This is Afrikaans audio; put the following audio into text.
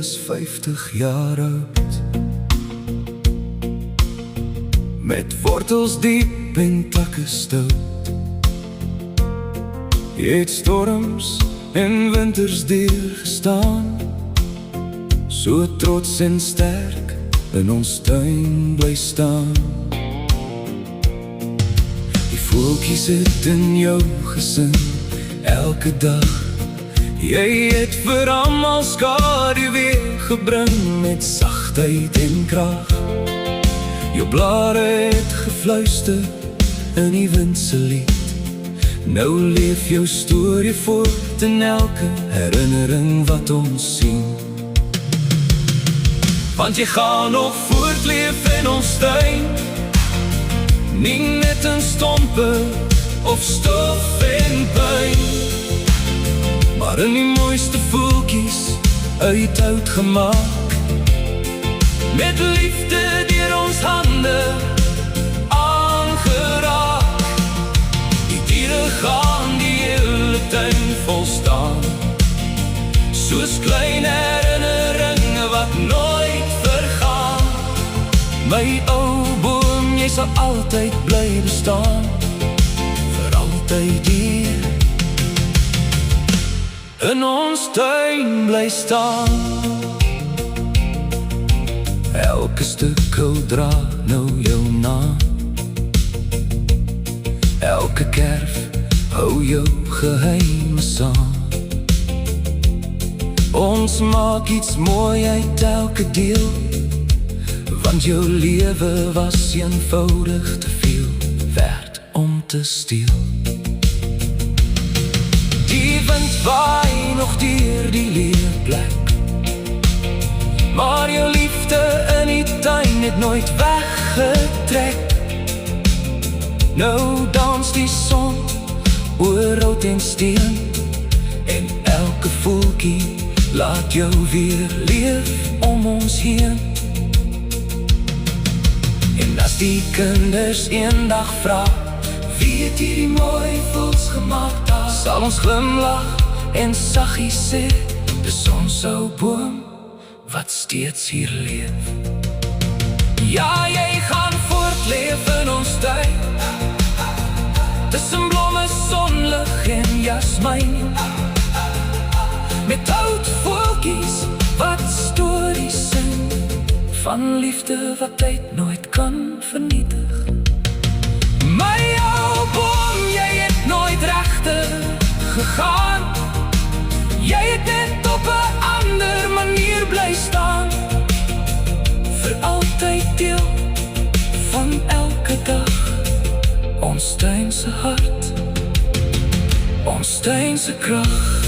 was 50 jaar oud, met wortels diep en takke stout. Jy het storms en winters deurgestaan, so trots en sterk in ons tuin bly staan. Die voeltjies het in jou gesin elke dag. Jy het vir almal skaduwee gebring met sagtheid en krag. Jou blare het gefluister in die wind se lied. Nou leef jou storie voort in elke herinnering wat ons sien. Want jy gaan nog voortleef in ons tuin, nie net in stompe of stof en puin, maar in die mooiste voeltjies uit hout gemaak, met liefde deur ons hande aangeraak. Die diere gaan die hele tuin vol staan, soos klein herinneringe wat nooit vergaan. My ou boom, jy sal altyd bly bestaan, vir altyd hier in ons tuin bly staan. Elke stuk hout dra nou jou naam, elke kerf hou jou geheime saam. Ons maak iets mooi uit elke deel, want jou lewe was eenvoudig te veel werd om te steel. Die wind waai nog deur die leerplek, maar jou liefde in die tuin het nooit weggetrek. Nou dans die son oor hout en steen, en elke voeltjie laat jou weer leef om ons heen. En as die kinders eendag vra, wie het hierdie mooi voels gemaak daar, sal ons glimlag en saggies sê, dis ons ou boom wat steeds hier leef. Ja, jy gaan voortleef in ons tuin, tussen blomme, sonlig en jasmijn, met oud voeltjies wat stories sing, van liefde wat tyd nooit kan vernietig. My ou boom, jy het nooit regter gegaan, jy het net op 'n ander manier bly staan, vir altyd deel van elke dag. Ons tuin se hart, ons tuin se krag.